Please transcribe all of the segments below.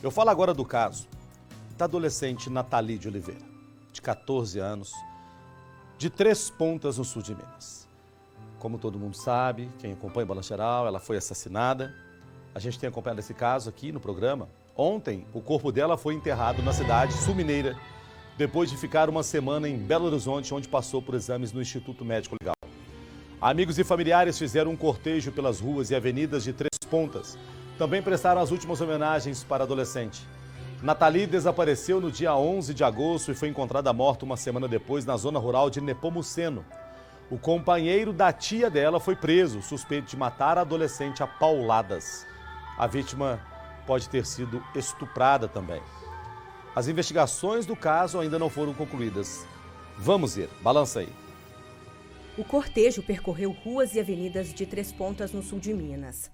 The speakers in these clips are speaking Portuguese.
Eu falo agora do caso da adolescente Nathalie de Oliveira, de 14 anos, de Três Pontas, no sul de Minas. Como todo mundo sabe, quem acompanha o Balanço Geral, ela foi assassinada. A gente tem acompanhado esse caso aqui no programa. Ontem, o corpo dela foi enterrado na cidade sul-mineira, depois de ficar uma semana em Belo Horizonte, onde passou por exames no Instituto Médico Legal. Amigos e familiares fizeram um cortejo pelas ruas e avenidas de Três Pontas. Também prestaram as últimas homenagens para a adolescente. Nathalie desapareceu no dia 11 de agosto e foi encontrada morta uma semana depois na zona rural de Nepomuceno. O companheiro da tia dela foi preso, suspeito de matar a adolescente a pauladas. A vítima pode ter sido estuprada também. As investigações do caso ainda não foram concluídas. Vamos ver, balança aí. O cortejo percorreu ruas e avenidas de Três Pontas, no sul de Minas.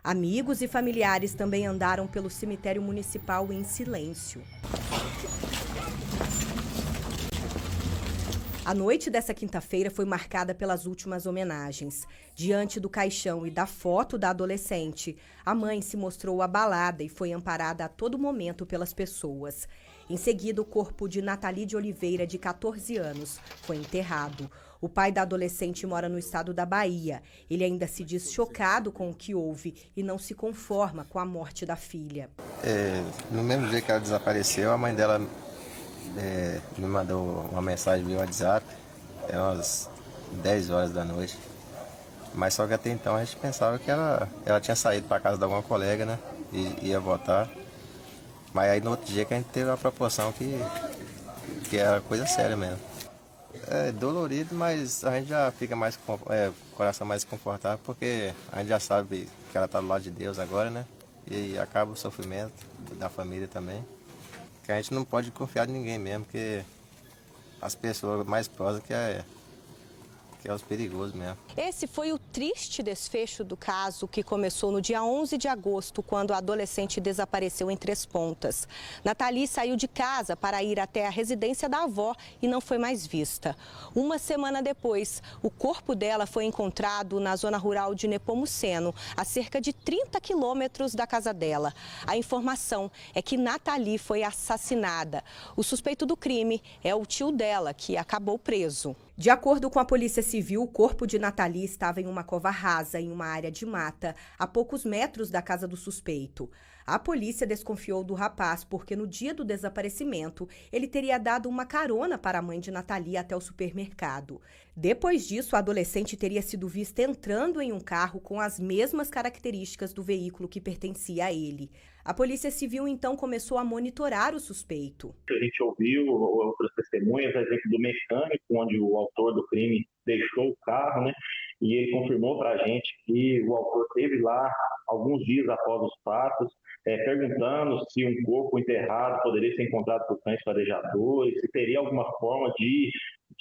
Amigos e familiares também andaram pelo cemitério municipal em silêncio. A noite dessa quinta-feira foi marcada pelas últimas homenagens. Diante do caixão e da foto da adolescente, a mãe se mostrou abalada e foi amparada a todo momento pelas pessoas. Em seguida, o corpo de Nathalie de Oliveira, de 14 anos, foi enterrado. O pai da adolescente mora no estado da Bahia. Ele ainda se diz chocado com o que houve e não se conforma com a morte da filha. No mesmo dia que ela desapareceu, a mãe dela me mandou uma mensagem via WhatsApp, umas 10 horas da noite. Mas só que até então a gente pensava que ela tinha saído para casa de alguma colega, né? E ia voltar. Mas aí no outro dia que a gente teve a proporção que era coisa séria mesmo. É dolorido, mas a gente já fica mais com o coração mais confortável, porque a gente já sabe que ela está do lado de Deus agora, né? E acaba o sofrimento da família também. Que a gente não pode confiar em ninguém mesmo, porque as pessoas mais próximas que é os perigosos mesmo. Esse foi o triste desfecho do caso que começou no dia 11 de agosto, quando a adolescente desapareceu em Três Pontas. Nathalie saiu de casa para ir até a residência da avó e não foi mais vista. Uma semana depois, o corpo dela foi encontrado na zona rural de Nepomuceno, a cerca de 30 quilômetros da casa dela. A informação é que Nathalie foi assassinada. O suspeito do crime é o tio dela, que acabou preso. De acordo com a Polícia Civil, o corpo de Nathalie estava em uma cova rasa, em uma área de mata, a poucos metros da casa do suspeito. A polícia desconfiou do rapaz porque no dia do desaparecimento, ele teria dado uma carona para a mãe de Nathalie até o supermercado. Depois disso, a adolescente teria sido vista entrando em um carro com as mesmas características do veículo que pertencia a ele. A Polícia Civil, então, começou a monitorar o suspeito. A gente ouviu outras testemunhas, exemplo do mecânico, onde o autor do crime deixou o carro, né? E ele confirmou para a gente que o autor esteve lá alguns dias após os fatos, perguntando se um corpo enterrado poderia ser encontrado por cães farejadores, se teria alguma forma de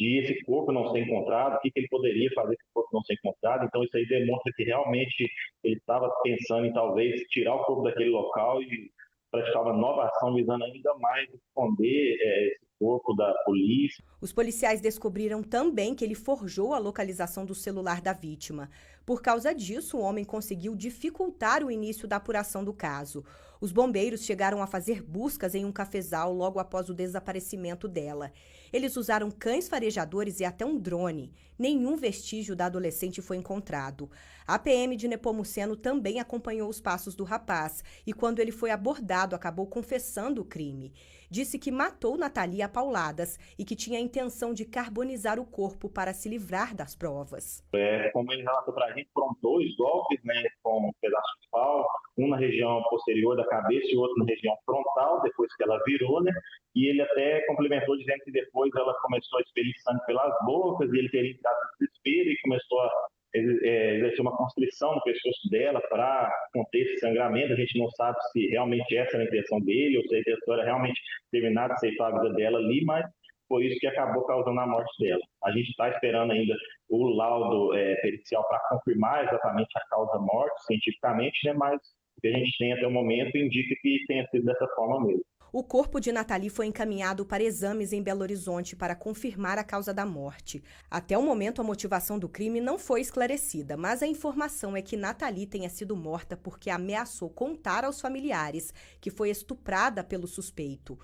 esse corpo não ser encontrado, o que ele poderia fazer com esse corpo não ser encontrado. Então isso aí demonstra que realmente ele estava pensando em talvez tirar o corpo daquele local e praticar uma nova ação visando ainda mais esconder esse corpo da polícia. Os policiais descobriram também que ele forjou a localização do celular da vítima. Por causa disso, o homem conseguiu dificultar o início da apuração do caso. Os bombeiros chegaram a fazer buscas em um cafezal logo após o desaparecimento dela. Eles usaram cães farejadores e até um drone. Nenhum vestígio da adolescente foi encontrado. A PM de Nepomuceno também acompanhou os passos do rapaz e, quando ele foi abordado, acabou confessando o crime. Disse que matou Nathalie a pauladas e que tinha a intenção de carbonizar o corpo para se livrar das provas. Como ele relatou para a gente, foram 2 golpes, né, com um pedaço de pau, um na região posterior da cabeça e outro na região frontal, depois que ela virou, né? E ele até complementou dizendo que depois ela começou a expelir sangue pelas bocas e ele teria entrado no desespero e começou a exercer uma constrição no pescoço dela para conter esse sangramento. A gente não sabe se realmente essa era a intenção dele ou se a intenção era realmente terminar de ceifar a vida dela ali, mas foi isso que acabou causando a morte dela. A gente está esperando ainda o laudo pericial para confirmar exatamente a causa morte cientificamente, né? Mas o que a gente tem até o momento indica que tenha sido dessa forma mesmo. O corpo de Nathalie foi encaminhado para exames em Belo Horizonte para confirmar a causa da morte. Até o momento, a motivação do crime não foi esclarecida, mas a informação é que Nathalie tenha sido morta porque ameaçou contar aos familiares que foi estuprada pelo suspeito.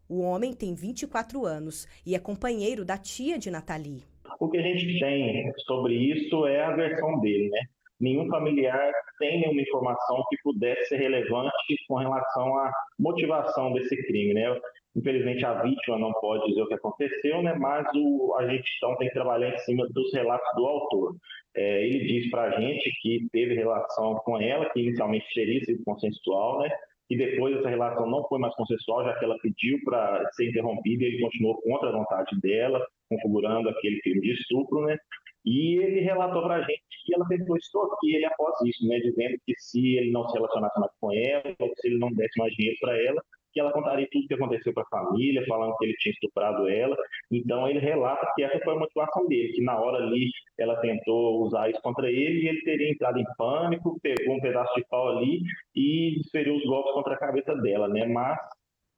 O homem tem 24 anos e é companheiro da tia de Nathalie. O que a gente tem sobre isso é a versão dele, né? Nenhum familiar tem nenhuma informação que pudesse ser relevante com relação à motivação desse crime, né? Infelizmente, a vítima não pode dizer o que aconteceu, né? Mas a gente então tem que trabalhar em cima dos relatos do autor. Ele diz para a gente que teve relação com ela, que inicialmente teria sido consensual, né? E depois essa relação não foi mais consensual, já que ela pediu para ser interrompida e ele continuou contra a vontade dela, configurando aquele crime de estupro, né? E ele relatou para a gente que ela tentou extorquir ele após isso, né? Dizendo que se ele não se relacionasse mais com ela, ou se ele não desse mais dinheiro para ela, que ela contaria tudo o que aconteceu para a família, falando que ele tinha estuprado ela. Então ele relata que essa foi a motivação dele, que na hora ali ela tentou usar isso contra ele e ele teria entrado em pânico, pegou um pedaço de pau ali e desferiu os golpes contra a cabeça dela, né? Mas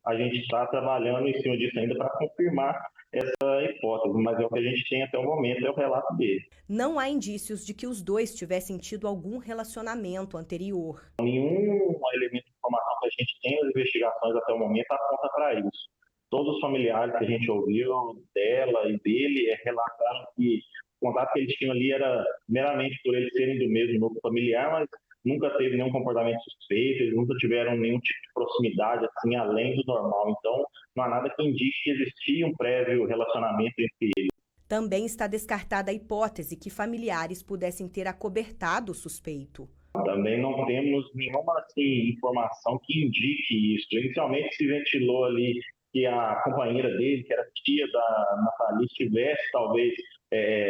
a gente está trabalhando em cima disso ainda para confirmar essa hipótese, mas é o que a gente tem até o momento, é o relato dele. Não há indícios de que os dois tivessem tido algum relacionamento anterior. Nenhum elemento de informação que a gente tem nas investigações até o momento aponta para isso. Todos os familiares que a gente ouviu dela e dele relataram que o contato que eles tinham ali era meramente por eles serem do mesmo núcleo familiar, mas nunca teve nenhum comportamento suspeito, eles nunca tiveram nenhum tipo de proximidade assim além do normal. Então, não há nada que indique que existia um prévio relacionamento entre eles. Também está descartada a hipótese que familiares pudessem ter acobertado o suspeito. Também não temos nenhuma informação que indique isso. Inicialmente se ventilou ali que a companheira dele, que era tia da Nathalie, estivesse talvez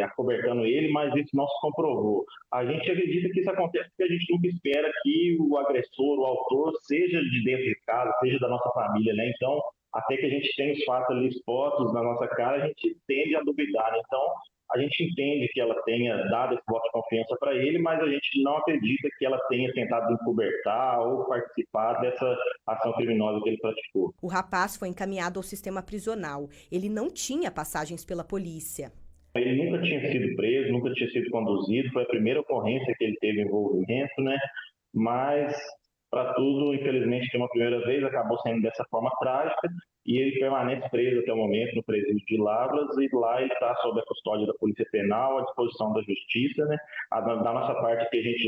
acobertando ele, mas isso não se comprovou. A gente acredita que isso acontece porque a gente nunca espera que o agressor, o autor, seja de dentro de casa, seja da nossa família, né? Então, até que a gente tenha os fatos ali expostos na nossa cara, a gente tende a duvidar, né? Então, a gente entende que ela tenha dado esse voto de confiança para ele, mas a gente não acredita que ela tenha tentado encobertar ou participar dessa ação criminosa que ele praticou. O rapaz foi encaminhado ao sistema prisional. Ele não tinha passagens pela polícia. Ele nunca tinha sido preso, nunca tinha sido conduzido, foi a primeira ocorrência que ele teve envolvimento, né? Mas, para tudo, infelizmente, tem uma primeira vez, acabou sendo dessa forma trágica, e ele permanece preso até o momento no presídio de Lavras, e lá ele está sob a custódia da Polícia Penal, à disposição da Justiça, né? Da nossa parte, que a gente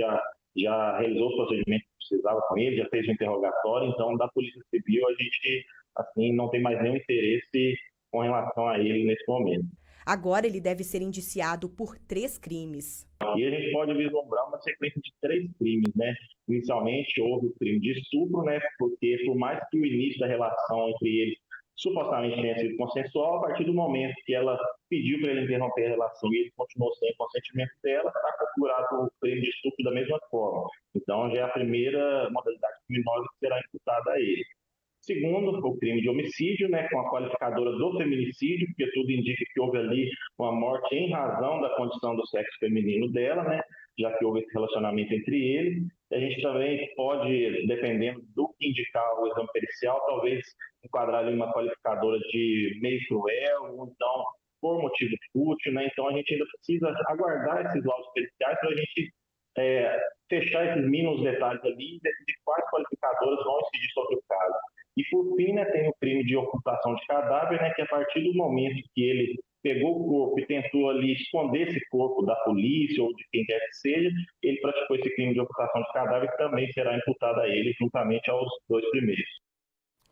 já realizou os procedimentos que precisava com ele, já fez o interrogatório, então da Polícia Civil a gente assim, não tem mais nenhum interesse com relação a ele nesse momento. Agora ele deve ser indiciado por 3 crimes. E a gente pode vislumbrar uma sequência de 3 crimes, né? Inicialmente houve o crime de estupro, né? Porque por mais que o início da relação entre eles supostamente tenha sido consensual, a partir do momento que ela pediu para ele interromper a relação e ele continuou sem consentimento dela, está configurado o crime de estupro da mesma forma. Então já é a primeira modalidade criminosa que será imputada a ele. Segundo, o crime de homicídio, né, com a qualificadora do feminicídio, porque tudo indica que houve ali uma morte em razão da condição do sexo feminino dela, né, já que houve esse relacionamento entre eles. A gente também pode, dependendo do que indicar o exame pericial, talvez enquadrar ali uma qualificadora de meio cruel, ou então por motivo fútil, né? Então a gente ainda precisa aguardar esses laudos periciais para a gente fechar esses mínimos detalhes ali e decidir quais qualificadoras vão incidir sobre o caso. E por fim, né, tem o crime de ocultação de cadáver, né, que a partir do momento que ele pegou o corpo e tentou ali esconder esse corpo da polícia ou de quem quer que seja, ele praticou esse crime de ocultação de cadáver que também será imputado a ele juntamente aos 2 primeiros.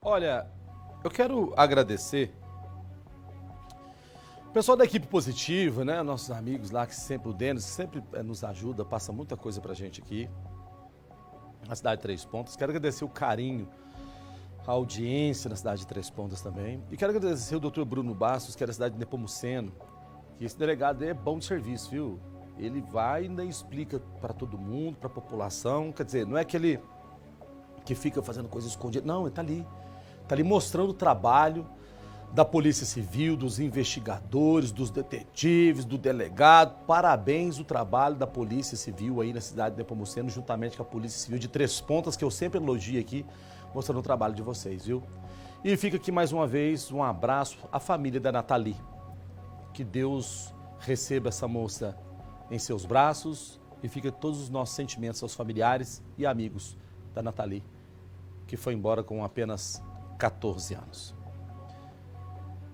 Olha, eu quero agradecer o pessoal da equipe Positiva, né, nossos amigos lá, que sempre, o Denis, sempre nos ajuda, passa muita coisa pra gente aqui, na cidade de Três Pontas. Quero agradecer o carinho, a audiência na cidade de Três Pontas também. E quero agradecer o doutor Bruno Bastos, que é da cidade de Nepomuceno, que esse delegado é bom de serviço, viu? Ele vai e ainda explica para todo mundo, para a população. Quer dizer, não é aquele que fica fazendo coisa escondida. Não, ele está ali mostrando o trabalho da Polícia Civil, dos investigadores, dos detetives, do delegado. Parabéns o trabalho da Polícia Civil aí na cidade de Nepomuceno, juntamente com a Polícia Civil de Três Pontas, que eu sempre elogio aqui, mostrando o trabalho de vocês, viu? E fica aqui mais uma vez um abraço à família da Nathalie. Que Deus receba essa moça em seus braços e fica todos os nossos sentimentos aos familiares e amigos da Nathalie, que foi embora com apenas 14 anos.